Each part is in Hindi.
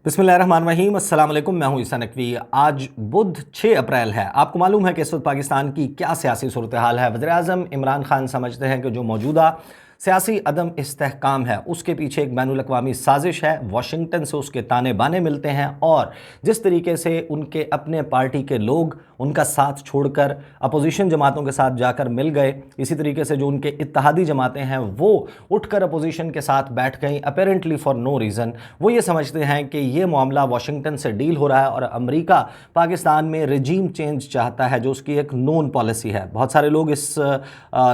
बिस्मिल्लाहिर्रहमानिर्रहीम, अस्सलाम वालेकुम। मैं हूं ईसा नकवी। आज बुध 6 अप्रैल है। आपको मालूम है कि इस वक्त पाकिस्तान की क्या सियासी सूरत हाल है। वज़ीर-ए-आज़म इमरान खान समझते हैं कि जो मौजूदा सियासी अदम इस्तेहकाम है उसके पीछे एक बैनुल-अक़वामी साजिश है। वाशिंगटन से उसके ताने बाने मिलते हैं और जिस तरीके से उनके अपने पार्टी के लोग उनका साथ छोड़कर अपोजिशन जमातों के साथ जाकर मिल गए, इसी तरीके से जो उनके इत्तेहादी जमातें हैं वो उठकर अपोजिशन के साथ बैठ गई अपेरेंटली फॉर नो रीज़न। वो ये समझते हैं कि ये मामला वाशिंगटन से डील हो रहा है और अमेरिका पाकिस्तान में रजीम चेंज चाहता है, जो उसकी एक नोन पॉलिसी है। बहुत सारे लोग इस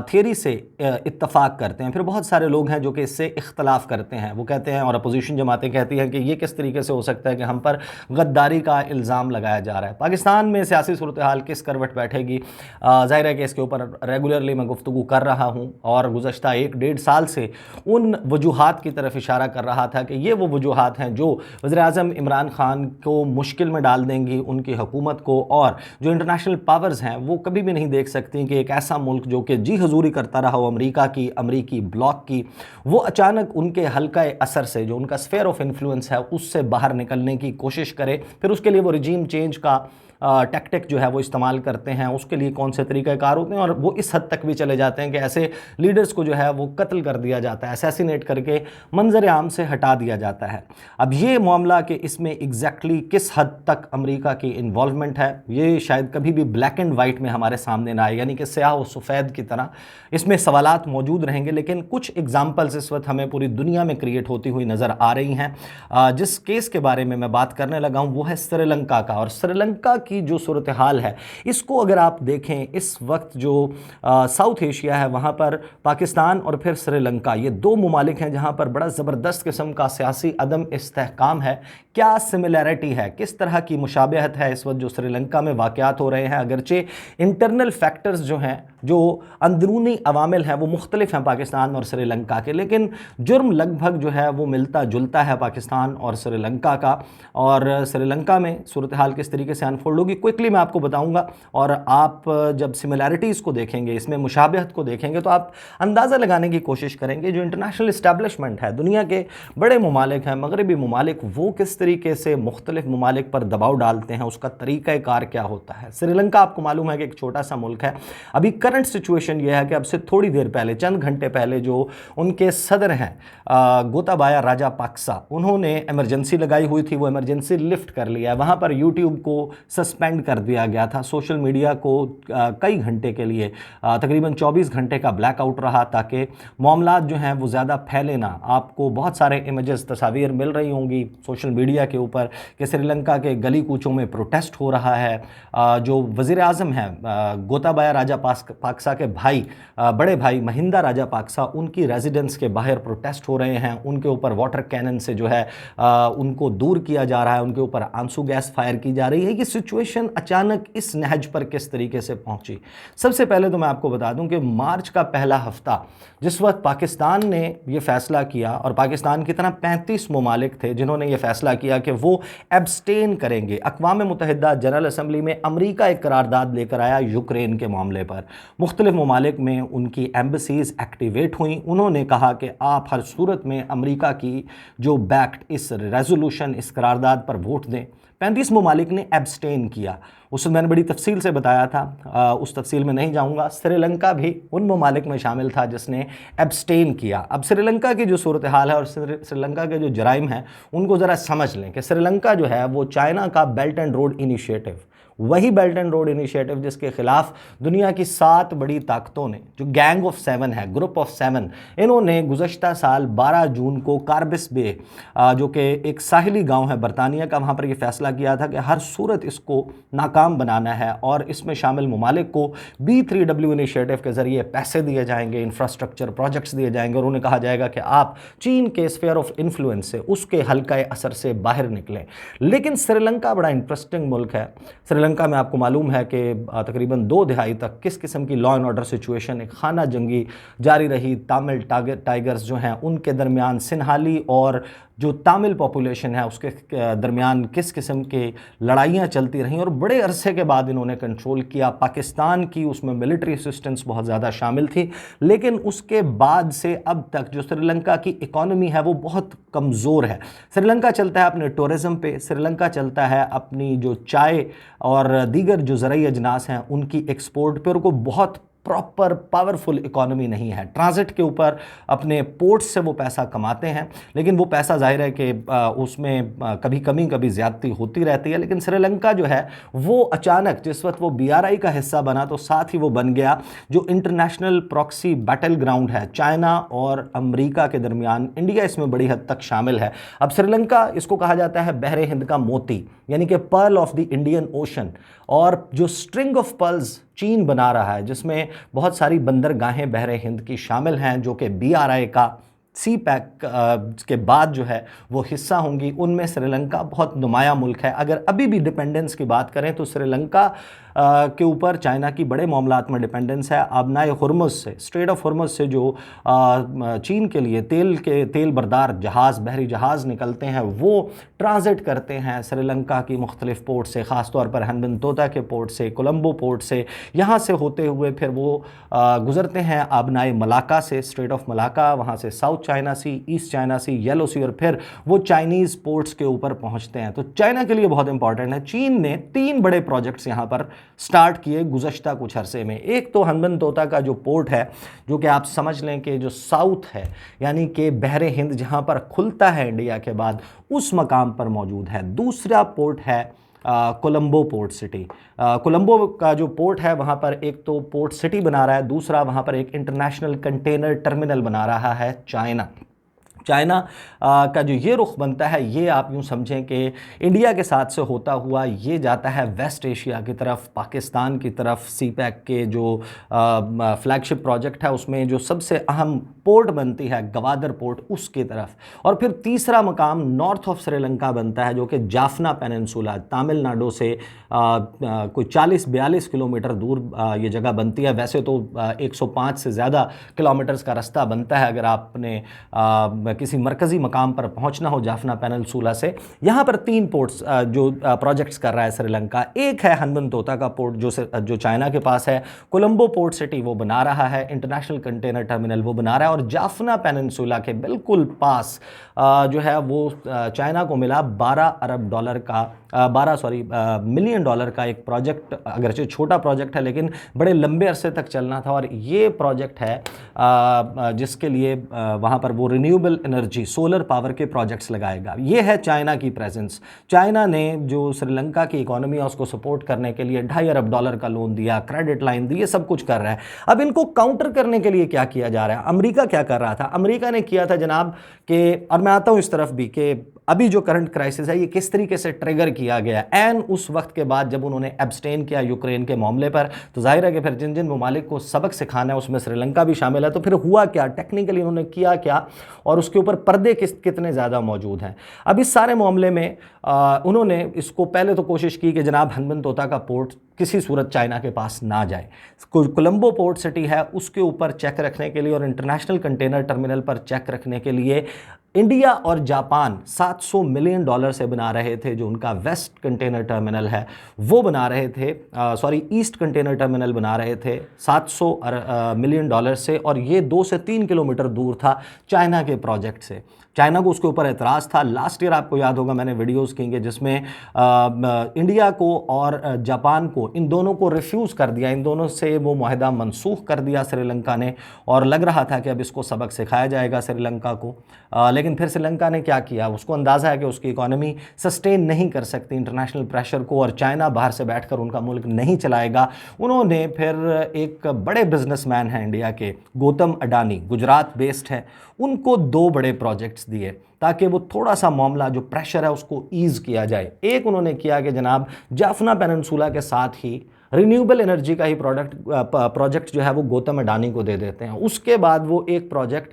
थियरी से इत्तफाक करते हैं, फिर बहुत सारे लोग हैं जो कि इससे इख्तलाफ करते हैं। वो कहते हैं और अपोजिशन जमातें कहती हैं कि ये किस तरीके से हो सकता है कि हम पर गद्दारी का इल्ज़ाम लगाया जा रहा है। पाकिस्तान में सियासी सूरत हाल किस करवट बैठेगी, ज़ाहिर है कि इसके ऊपर रेगुलरली मैं गुफ्तगू कर रहा हूँ और गुज़श्ता 1-1.5 साल से उन वजूहात की तरफ इशारा कर रहा था कि ये वो वजूहात हैं जो वज़ीर-ए-आज़म इमरान खान को मुश्किल में डाल देंगी, उनकी हुकूमत को। और जो इंटरनेशनल पावर्स हैं वो कभी भी नहीं देख सकती कि एक ऐसा मुल्क जो कि जी हजूरी करता रहा हो अमरीकी ब्लॉक की, वो अचानक उनके हल्का असर से, जो उनका स्फेयर ऑफ इन्फ्लुएंस है, उससे बाहर निकलने की कोशिश करे। फिर उसके लिए वो रजीम चेंज का टैक्टिक जो है वो इस्तेमाल करते हैं। उसके लिए कौन से तरीक़ाकार होते हैं और वो इस हद तक भी चले जाते हैं कि ऐसे लीडर्स को जो है वो कत्ल कर दिया जाता है, असैसिनेट करके मंजर आम से हटा दिया जाता है। अब ये मामला कि इसमें एग्जैक्टली किस हद तक अमेरिका की इन्वॉल्वमेंट है, ये शायद कभी भी ब्लैक एंड वाइट में हमारे सामने ना आए, यानी कि स्याह और सफ़ेद की तरह इसमें सवालात मौजूद रहेंगे। लेकिन कुछ एग्जाम्पल्स इस वक्त हमें पूरी दुनिया में क्रिएट होती हुई नज़र आ रही हैं। जिस केस के बारे में मैं बात करने लगा हूँ वो है श्रीलंका का। और श्रीलंका की जो सूरत हाल है इसको अगर आप देखें, इस वक्त जो साउथ एशिया है वहाँ पर पाकिस्तान और फिर श्रीलंका, ये दो ममालिक हैं जहाँ पर बड़ा ज़बरदस्त किस्म का सियासी अदम इस्तेहकाम है। क्या सिमिलैरिटी है, किस तरह की मुशाबहत है इस वक्त जो श्रीलंका में वाक़यात हो रहे हैं। अगरचे इंटरनल फैक्टर्स जो हैं, जो अंदरूनी अवामिल हैं, वो मुख्तलिफ हैं पाकिस्तान और श्रीलंका के, लेकिन जुर्म लगभग जो है वो मिलता जुलता है पाकिस्तान और श्रीलंका का। और श्रीलंका में सूरत हाल किस तरीके से अनफोल्ड होगी क्विकली मैं आपको बताऊंगा। और आप जब सिमिलैरिटीज़ को देखेंगे, इसमें मुशाबहत को देखेंगे, तो आप अंदाज़ा लगाने की कोशिश करेंगे जो इंटरनेशनल इस्टेब्लिशमेंट है, दुनिया के बड़े ममालिक हैं, मगरबी ममालिक, वो किस तरीके से मुख्तलिफ ममालिक पर दबाव डालते हैं, उसका तरीक़ाकार क्या होता है। श्रीलंका आपको मालूम है कि एक छोटा सा मुल्क है। अभी करंट सिचुएशन यह है कि अब से थोड़ी देर पहले, चंद घंटे पहले, जो उनके सदर हैं गोताबाया राजापाक्सा, उन्होंने इमरजेंसी लगाई हुई थी, वो इमरजेंसी लिफ्ट कर लिया है। वहाँ पर यूट्यूब को सस्पेंड कर दिया गया था, सोशल मीडिया को कई घंटे के लिए, तकरीबन 24 घंटे का ब्लैकआउट रहा ताकि मामलात जो हैं वो ज़्यादा फैले ना। आपको बहुत सारे इमेजेस, तस्वीर मिल रही होंगी सोशल मीडिया के ऊपर कि श्रीलंका के गली कूचों में प्रोटेस्ट हो रहा है। जो वज़ीर-ए-आज़म हैं गोताबाया राजापाक्सा के भाई, बड़े भाई महिंदा राजापाक्सा, उनकी रेजिडेंस के बाहर प्रोटेस्ट हो रहे हैं। उनके ऊपर वाटर कैनन से जो है उनको दूर किया जा रहा है, उनके ऊपर आंसू गैस फायर की जा रही है। ये सिचुएशन अचानक इस नहज पर किस तरीके से पहुंची। सबसे पहले तो मैं आपको बता दूं कि मार्च का पहला हफ्ता, जिस वक्त पाकिस्तान ने यह फैसला किया, और पाकिस्तान की तरह 35 ममालिक थे जिन्होंने यह फैसला किया कि वो एब्सटेन करेंगे। अक़वाम मुत्तहिदा जनरल असम्बली में अमरीका एक करारदाद लेकर आया यूक्रेन के मामले पर। मुख्तलिफ ममालिक में उनकी एम्बेसीज एक्टिवेट हुई। उन्होंने कहा कि आप हर सूरत में अमरीका की जो बैक्ड इस रेजोल्यूशन, इस करारदाद पर वोट दें। 35 ममालिक ने एब्सटेन किया। उस मैंने बड़ी तफसील से बताया था, उस तफसील में नहीं जाऊंगा। श्रीलंका भी उन ममालिक में शामिल था जिसने एब्सटेन किया। अब श्रीलंका की जो सूरत हाल है और श्रीलंका के जो जराइम हैं उनको ज़रा समझ लें कि श्रीलंका जो है वो चाइना का बेल्ट एंड रोड इनिशिएटिव, वही बेल्ट एंड रोड इनिशिएटिव जिसके खिलाफ दुनिया की 7 बड़ी ताकतों ने, जो गैंग ऑफ 7 है, ग्रुप ऑफ 7, इन्होंने गुज़श्ता साल 12 जून को कार्बिस बे, जो कि एक साहिली गांव है बरतानिया का, वहाँ पर यह फैसला किया था कि हर सूरत इसको नाकाम बनाना है और इसमें शामिल ममालिक को B3W इनिशिएटिव के ज़रिए पैसे दिए जाएंगे, इंफ्रास्ट्रक्चर प्रोजेक्ट्स दिए जाएंगे और उन्हें कहा जाएगा कि आप चीन के स्फीयर ऑफ इन्फ्लुएंस से, उसके हल्का असर से बाहर निकलें। लेकिन श्रीलंका बड़ा इंटरेस्टिंग मुल्क है। श्रीलंका में आपको मालूम है कि तकरीबन 2 दहाई तक किस किस्म की लॉ एंड ऑर्डर सिचुएशन, एक खाना जंगी जारी रही। तामिल टाइगर्स जो हैं उनके दरमियान सिन्हाली और जो तमिल पॉपुलेशन है उसके दरमियान किस किस्म के लड़ाइयाँ चलती रहीं और बड़े अरसे के बाद इन्होंने कंट्रोल किया। पाकिस्तान की उसमें मिलिट्री असिस्टेंस बहुत ज़्यादा शामिल थी, लेकिन उसके बाद से अब तक जो श्रीलंका की इकॉनमी है वो बहुत कमज़ोर है। श्रीलंका चलता है अपने टूरिज़म पे, श्रीलंका चलता है अपनी जो चाय और दीगर जो ज़रूरी अजनास हैं उनकी एक्सपोर्ट पर। को बहुत प्रॉपर पावरफुल इकॉनमी नहीं है। ट्रांजिट के ऊपर अपने पोर्ट्स से वो पैसा कमाते हैं, लेकिन वो पैसा जाहिर है कि उसमें कभी कमी कभी ज़्यादती होती रहती है। लेकिन श्रीलंका जो है वो अचानक जिस वक्त वो BRI का हिस्सा बना तो साथ ही वो बन गया जो इंटरनेशनल प्रॉक्सी बैटल ग्राउंड है चाइना और अमेरिका के दरमियान। इंडिया इसमें बड़ी हद तक शामिल है। अब श्रीलंका, इसको कहा जाता है बहरे हिंद का मोती, यानी कि pearl of the Indian ocean. और जो स्ट्रिंग ऑफ पर्ल्स चीन बना रहा है, जिसमें बहुत सारी बंदरगाहें बहरे हिंद की शामिल हैं जो कि BRI का सी पैक के बाद जो है वो हिस्सा होंगी, उनमें श्रीलंका बहुत नुमाया मुल्क है। अगर अभी भी डिपेंडेंस की बात करें तो श्रीलंका के ऊपर चाइना की बड़े मामलात में डिपेंडेंस है। आबनाए हुर्मुज़ से, स्ट्रेट ऑफ हुर्मुज़ से जो चीन के लिए तेल बरदार जहाज़, बहरी जहाज़ निकलते हैं वो ट्रांजिट करते हैं श्रीलंका की मुख्तलिफ़ पोर्ट से, ख़ास तौर पर हनबिन तोता के पोर्ट से, कोलंबो पोर्ट से। यहाँ से होते हुए फिर वो गुज़रते हैं आबनाए मलाका से, स्ट्रेट ऑफ मलाका, वहाँ से साउथ चाइना सी, ईस्ट चाइना सी, येलो सी, और फिर वो चाइनीज़ पोर्ट्स के ऊपर पहुँचते हैं। तो चाइना के लिए बहुत इंपॉर्टेंट है। चीन ने 3 बड़े प्रोजेक्ट्स यहाँ पर स्टार्ट किए गुज़श्ता कुछ अरसे में। एक तो हनबिन तोता का जो पोर्ट है, जो कि आप समझ लें कि जो साउथ है, यानी कि बहरे हिंद जहाँ पर खुलता है इंडिया के बाद, उस मकाम पर मौजूद है। दूसरा पोर्ट है कोलंबो पोर्ट सिटी। कोलंबो का जो पोर्ट है वहाँ पर एक तो पोर्ट सिटी बना रहा है, दूसरा वहाँ पर एक इंटरनेशनल कंटेनर टर्मिनल बना रहा है चाइना। चाइना का जो ये रुख बनता है, ये आप यूँ समझें कि इंडिया के साथ से होता हुआ ये जाता है वेस्ट एशिया की तरफ, पाकिस्तान की तरफ। सी पैक के जो फ्लैगशिप प्रोजेक्ट है उसमें जो सबसे अहम पोर्ट बनती है गवादर पोर्ट, उसकी तरफ। और फिर तीसरा मकाम नॉर्थ ऑफ श्रीलंका बनता है जो कि जाफना पेनिनसुला, तमिलनाडु से कोई 40-42 किलोमीटर दूर ये जगह बनती है। वैसे तो 105 से ज़्यादा किलोमीटर्स का रास्ता बनता है अगर आपने किसी मरकज़ी मकाम पर पहुंचना हो जाफना पेनिनसुला से। यहाँ पर 3 पोर्ट्स जो प्रोजेक्ट्स कर रहा है श्रीलंका। एक है हनबिन तोता का पोर्ट जो चाइना के पास है, कोलंबो पोर्ट सिटी वो बना रहा है, इंटरनेशनल कंटेनर टर्मिनल वो बना रहा है, और जाफना पेनिनसुला के बिल्कुल पास जो है वो चाइना को मिला $12 मिलियन का एक प्रोजेक्ट। अगरचे छोटा प्रोजेक्ट है लेकिन बड़े लंबे अरसे तक चलना था। और ये प्रोजेक्ट है जिसके लिए वहाँ पर वो रिन्यूएबल एनर्जी, सोलर पावर के प्रोजेक्ट्स लगाएगा। ये है चाइना की प्रेजेंस। चाइना ने जो श्रीलंका की इकोनॉमी है उसको सपोर्ट करने के लिए $2.5 अरब का लोन दिया, क्रेडिट लाइन दी, ये सब कुछ कर रहा है। अब इनको काउंटर करने के लिए क्या किया जा रहा है? अमेरिका क्या कर रहा था? अमेरिका ने किया था जनाब कि, और मैं आता हूँ इस तरफ भी, कि अभी जो करंट क्राइसिस है ये किस तरीके से ट्रिगर किया गया एंड उस वक्त के बाद जब उन्होंने एब्सटेन किया यूक्रेन के मामले पर, तो जाहिर है कि फिर जिन जिन ममालिक को सबक सिखाना है उसमें श्रीलंका भी शामिल है। तो फिर हुआ क्या, टेक्निकली उन्होंने किया क्या, और उसके ऊपर पर्दे कितने ज़्यादा मौजूद हैं। अब इस सारे मामले में उन्होंने इसको पहले तो कोशिश की कि जनाब हनबिन तोता का पोर्ट किसी सूरत चाइना के पास ना जाए। कोलंबो पोर्ट सिटी है उसके ऊपर चेक रखने के लिए और इंटरनेशनल कंटेनर टर्मिनल पर चेक रखने के लिए इंडिया और जापान $700 मिलियन से बना रहे थे। जो उनका वेस्ट कंटेनर टर्मिनल है वो बना रहे थे, ईस्ट कंटेनर टर्मिनल बना रहे थे $700 मिलियन से, और ये 2 से 3 किलोमीटर दूर था चाइना के प्रोजेक्ट से। चाइना को उसके ऊपर एतराज़ था। लास्ट ईयर आपको याद होगा मैंने वीडियोस किए जिसमें इंडिया को और जापान को, इन दोनों को रिफ्यूज़ कर दिया, इन दोनों से वो मुआहदा मनसूख कर दिया श्रीलंका ने, और लग रहा था कि अब इसको सबक सिखाया जाएगा श्रीलंका को। लेकिन फिर श्रीलंका ने क्या किया, उसको अंदाज़ा है कि उसकी इकॉनमी सस्टेन नहीं कर सकती इंटरनेशनल प्रेशर को, और चाइना बाहर से बैठकर उनका मुल्क नहीं चलाएगा। उन्होंने फिर एक बड़े बिजनेसमैन हैं इंडिया के, गौतम अडानी, गुजरात बेस्ड है, उनको 2 बड़े प्रोजेक्ट्स दिए ताकि वो थोड़ा सा मामला जो प्रेशर है उसको ईज़ किया जाए। एक उन्होंने किया कि जनाब जाफना पेनिनसुला के साथ ही रिन्यूएबल एनर्जी का ही प्रोजेक्ट जो है वो गौतम अडानी को दे देते हैं। उसके बाद वो एक प्रोजेक्ट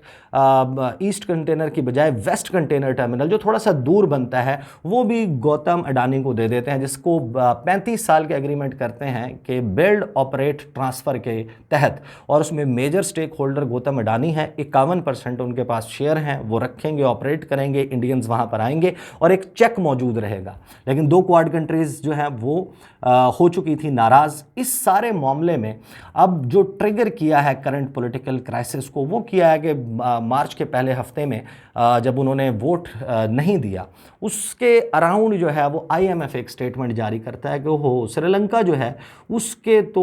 ईस्ट कंटेनर की बजाय वेस्ट कंटेनर टर्मिनल जो थोड़ा सा दूर बनता है वो भी गौतम अडानी को दे देते हैं, जिसको 35 साल के एग्रीमेंट करते हैं कि बिल्ड ऑपरेट ट्रांसफ़र के तहत, और उसमें major stakeholder Gautam Adani है। 51% उनके पास शेयर हैं, वो रखेंगे, ऑपरेट करेंगे, इंडियंस वहाँ पर आएंगे और एक चेक मौजूद रहेगा। लेकिन 2 क्वाड कंट्रीज़ जो हैं वो हो चुकी थी नाराज़। इस सारे मामले में अब जो ट्रिगर किया है करंट पॉलिटिकल क्राइसिस को, वो किया है कि मार्च के पहले हफ्ते में जब उन्होंने वोट नहीं दिया, उसके अराउंड जो है वो आईएमएफ एक स्टेटमेंट जारी करता है कि हो श्रीलंका जो है उसके तो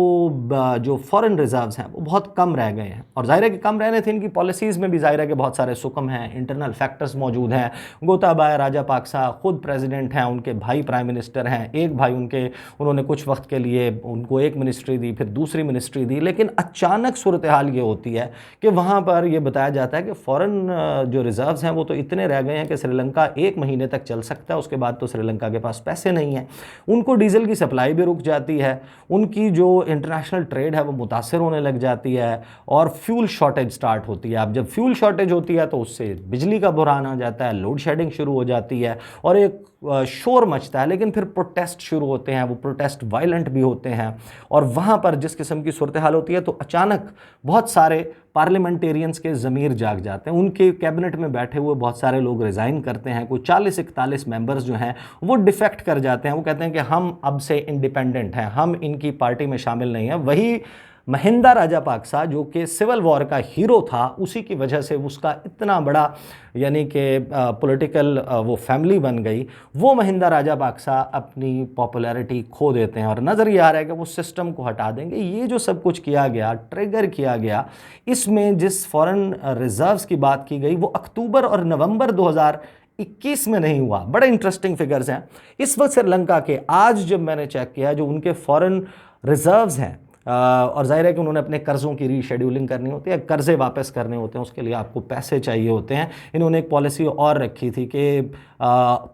जो फॉरेन रिजर्व्स हैं वो बहुत कम रह गए हैं। और ज़ाहिर है कि कम रहने थे, इनकी पॉलिसीज़ में भी ज़ाहिर है कि बहुत सारे सुकम हैं, इंटरनल फैक्टर्स मौजूद हैं। गोताबाया राजापाक्सा खुद प्रेसिडेंट हैं, उनके भाई प्राइम मिनिस्टर हैं, एक भाई उन्होंने कुछ वक्त के लिए उनको एक मिनिस्ट्री दी, फिर दूसरी मिनिस्ट्री दी। लेकिन अचानक सूरत हाल ये होती है कि वहाँ पर ये बताया जाता है कि फ़ॉरेन जो रिजर्व्स हैं वो तो इतने रह गए हैं कि श्रीलंका 1 महीने तक चल सकता है, उसके बाद तो श्रीलंका के पास पैसे नहीं हैं। उनको डीजल की सप्लाई भी रुक जाती है, उनकी जो इंटरनेशनल ट्रेड है वो मुतासर होने लग जाती है और फ्यूल शॉर्टेज स्टार्ट होती है। अब जब फ्यूल शॉर्टेज होती है तो उससे बिजली का बुहरान आ जाता है, लोड शेडिंग शुरू हो जाती है और एक शोर मचता है। लेकिन फिर प्रोटेस्ट शुरू होते हैं, वो प्रोटेस्ट वायलेंट भी होते हैं और वहाँ पर जिस किस्म की सूरत हाल होती है तो अचानक बहुत सारे पार्लियामेंटेरियंस के ज़मीर जाग जाते हैं। उनके कैबिनेट में बैठे हुए बहुत सारे लोग रिज़ाइन करते हैं, कोई 40-41 मेंबर्स जो हैं वो डिफेक्ट कर जाते हैं। वो कहते हैं कि हम अब से इंडिपेंडेंट हैं, हम इनकी पार्टी में शामिल नहीं हैं। वही महिंदा राजापाक्सा जो कि सिविल वॉर का हीरो था, उसी की वजह से उसका इतना बड़ा यानी कि पॉलिटिकल वो फैमिली बन गई, वो महिंदा राजापाक्सा अपनी पॉपुलैरिटी खो देते हैं और नज़र ये आ रहा है कि वो सिस्टम को हटा देंगे। ये जो सब कुछ किया गया, ट्रिगर किया गया, इसमें जिस फॉरेन रिजर्व्स की बात की गई वो अक्टूबर और नवंबर 2021 में नहीं हुआ। बड़े इंटरेस्टिंग फिगर्स हैं इस वक्त श्रीलंका के। आज जब मैंने चेक किया जो उनके फॉरेन रिजर्व्स हैं, और जाहिर है कि उन्होंने अपने कर्ज़ों की रीशेड्यूलिंग करनी होती है, कर्ज़े वापस करने होते हैं, उसके लिए आपको पैसे चाहिए होते हैं। इन्होंने एक पॉलिसी और रखी थी कि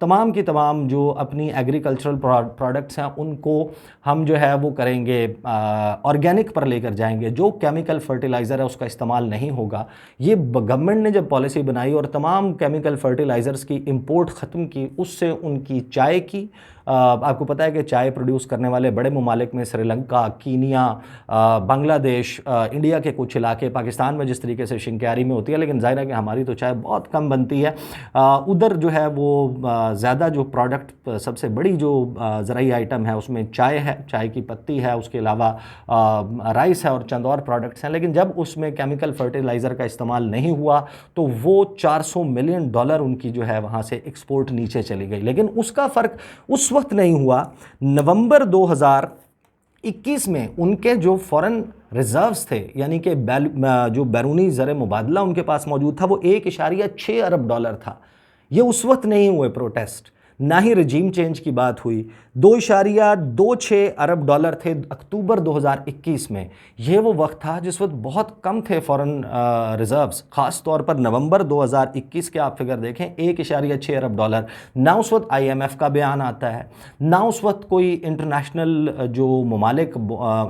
तमाम की तमाम जो अपनी एग्रीकल्चरल प्रोडक्ट्स हैं उनको हम जो है वो करेंगे ऑर्गेनिक पर लेकर जाएंगे, जो केमिकल फर्टिलाइज़र है उसका इस्तेमाल नहीं होगा। ये गवर्नमेंट ने जब पॉलिसी बनाई और तमाम केमिकल फर्टिलाइज़र्स की इंपोर्ट ख़त्म की, उससे उनकी चाय की आपको पता है कि चाय प्रोड्यूस करने वाले बड़े ममालिक में श्रीलंका, कीनिया, बांग्लादेश, इंडिया के कुछ इलाके, पाकिस्तान में जिस तरीके से शिंक्यारी में होती है, लेकिन ज़ाहिर है कि हमारी तो चाय बहुत कम बनती है। उधर जो है वो ज़्यादा जो प्रोडक्ट सबसे बड़ी जो ज़राई आइटम है उसमें चाय है, चाय की पत्ती है, उसके अलावा राइस है और चंद और प्रोडक्ट्स हैं। लेकिन जब उसमें केमिकल फर्टिलाइज़र का इस्तेमाल नहीं हुआ तो वो $400 मिलियन उनकी जो है वहाँ से एक्सपोर्ट नीचे चली गई। लेकिन उसका फ़र्क उस वक्त नहीं हुआ। नवंबर 2021 में उनके जो फॉरेन रिजर्व्स थे, यानी कि जो बैरूनी ज़र मुबादला उनके पास मौजूद था, वो $1.6 अरब था। ये उस वक्त नहीं हुए प्रोटेस्ट, ना ही रजीम चेंज की बात हुई। $2.26 अरब थे अक्टूबर 2021 में। यह वो वक्त था जिस वक्त बहुत कम थे फॉरेन रिजर्व्स, ख़ास तौर पर नवंबर 2021 के आप फिगर देखें, $1.6 अरब। ना उस वक्त IMF का बयान आता है, ना उस वक्त कोई इंटरनेशनल जो ममालिक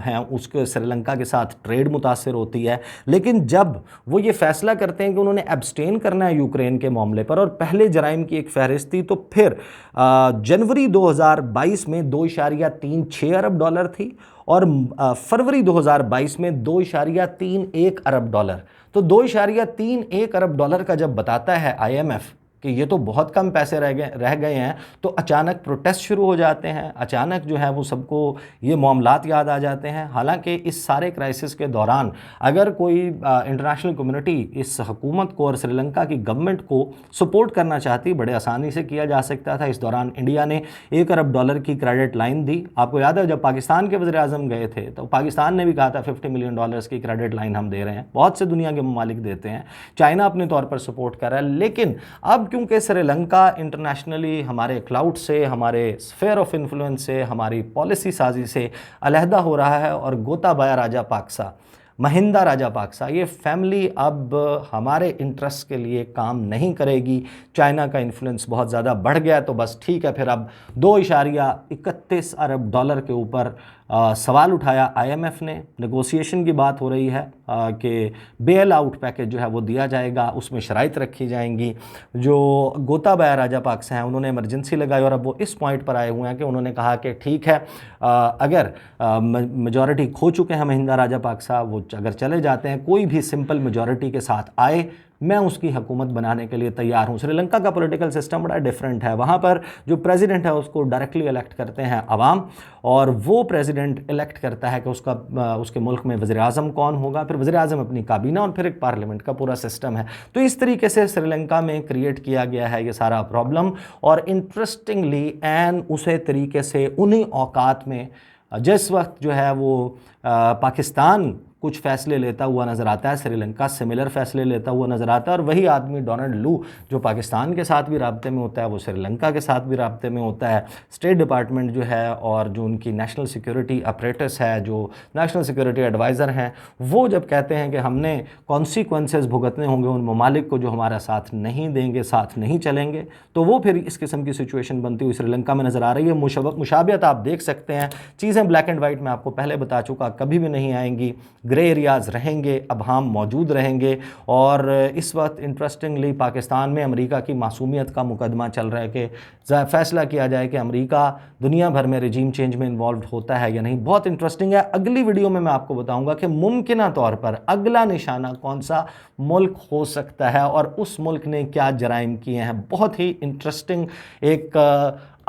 हैं उसके श्रीलंका के साथ ट्रेड मुतासर होती है। लेकिन जब वो ये फैसला करते हैं कि उन्होंने एब्सटेन करना है यूक्रेन के मामले पर और पहले जराइम की एक फहरिस्त थी, तो फिर जनवरी 2022 में $2.36 अरब थी और फरवरी 2022 में $2.31 अरब। तो $2.31 अरब का जब बताता है IMF कि ये तो बहुत कम पैसे रह गए हैं, तो अचानक प्रोटेस्ट शुरू हो जाते हैं, अचानक जो है वो सबको ये मामलात याद आ जाते हैं। हालांकि इस सारे क्राइसिस के दौरान अगर कोई इंटरनेशनल कम्युनिटी इस हुकूमत को और श्रीलंका की गवर्नमेंट को सपोर्ट करना चाहती, बड़े आसानी से किया जा सकता था। इस दौरान इंडिया ने $1 अरब की क्रेडिट लाइन दी। आपको याद है जब पाकिस्तान के वज़ीर-ए-आज़म गए थे तो पाकिस्तान ने भी कहा था $50 मिलियन की क्रेडिट लाइन हम दे रहे हैं। बहुत से दुनिया के ममालिक देते हैं, चाइना अपने तौर पर सपोर्ट कर रहा है। लेकिन अब क्योंकि श्रीलंका इंटरनेशनली हमारे क्लाउड से, हमारे स्फेयर ऑफ इन्फ्लुएंस से, हमारी पॉलिसी साजी से अलहदा हो रहा है और गोताबाया राजापाक्सा, महिंदा राजापाक्सा, ये फैमिली अब हमारे इंटरेस्ट के लिए काम नहीं करेगी। चाइना का इन्फ्लुएंस बहुत ज़्यादा बढ़ गया तो बस ठीक है, फिर अब $2.31 अरब के ऊपर सवाल उठाया IMF ने। नेगोशिएशन की बात हो रही है कि बेल आउट पैकेज जो है वो दिया जाएगा, उसमें शराइत रखी जाएंगी। जो गोताबाया राजापाक्स हैं उन्होंने इमरजेंसी लगाई और अब वो इस पॉइंट पर आए हुए हैं कि उन्होंने कहा कि ठीक है, अगर मेजॉरिटी खो चुके हैं महिंदा राजापाक्सा, वो अगर चले जाते हैं, कोई भी सिंपल मेजॉरिटी के साथ आए, मैं उसकी हुकूमत बनाने के लिए तैयार हूँ। श्रीलंका का पॉलिटिकल सिस्टम बड़ा डिफरेंट है। वहाँ पर जो प्रेसिडेंट है उसको डायरेक्टली इलेक्ट करते हैं अवाम, और वो प्रेसिडेंट इलेक्ट करता है कि उसके मुल्क में वज़ीर आज़म कौन होगा, फिर वज़ीर आज़म अपनी काबीना और फिर एक पार्लियामेंट का पूरा सिस्टम है। तो इस तरीके से श्रीलंका में क्रिएट किया गया है ये सारा प्रॉब्लम। और इंटरेस्टिंगली एंड उसी तरीके से उन्हीं औकात में जिस वक्त जो है वो पाकिस्तान कुछ फैसले लेता हुआ नज़र आता है, श्रीलंका सिमिलर फैसले लेता हुआ नज़र आता है। और वही आदमी डोनाल्ड लू जो पाकिस्तान के साथ भी राब्ते में होता है, वो श्रीलंका के साथ भी राब्ते में होता है। स्टेट डिपार्टमेंट जो है और जो उनकी नेशनल सिक्योरिटी अपरेटस है, जो नेशनल सिक्योरिटी एडवाइज़र हैं, वो जब कहते हैं कि हमने कॉन्सिक्वेंसेस भुगतने होंगे उन ममालिक को जो हमारा साथ नहीं देंगे, साथ नहीं चलेंगे, तो वो फिर इस किस्म की सिचुएशन बनती हुई श्रीलंका में नज़र आ रही है। मुशाबियत आप देख सकते हैं, चीज़ें ब्लैक एंड वाइट में आपको पहले बता चुका, कभी भी नहीं आएंगी। ग्रे एरियाज़ रहेंगे, अब हम मौजूद रहेंगे। और इस वक्त इंटरेस्टिंगली पाकिस्तान में अमेरिका की मासूमियत का मुकदमा चल रहा है कि फ़ैसला किया जाए कि अमेरिका दुनिया भर में रजीम चेंज में इन्वॉल्व होता है या नहीं। बहुत इंटरेस्टिंग है। अगली वीडियो में मैं आपको बताऊंगा कि मुमकिन तौर पर अगला निशाना कौन सा मुल्क हो सकता है और उस मुल्क ने क्या जराइम किए हैं। बहुत ही इंटरेस्टिंग एक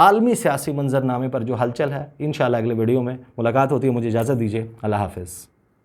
आलमी सियासी मंजरनामे पर जो हलचल है। इंशाल्लाह अगले वीडियो में मुलाकात होती है। मुझे इजाज़त दीजिए। अल्लाह हाफ़िज़।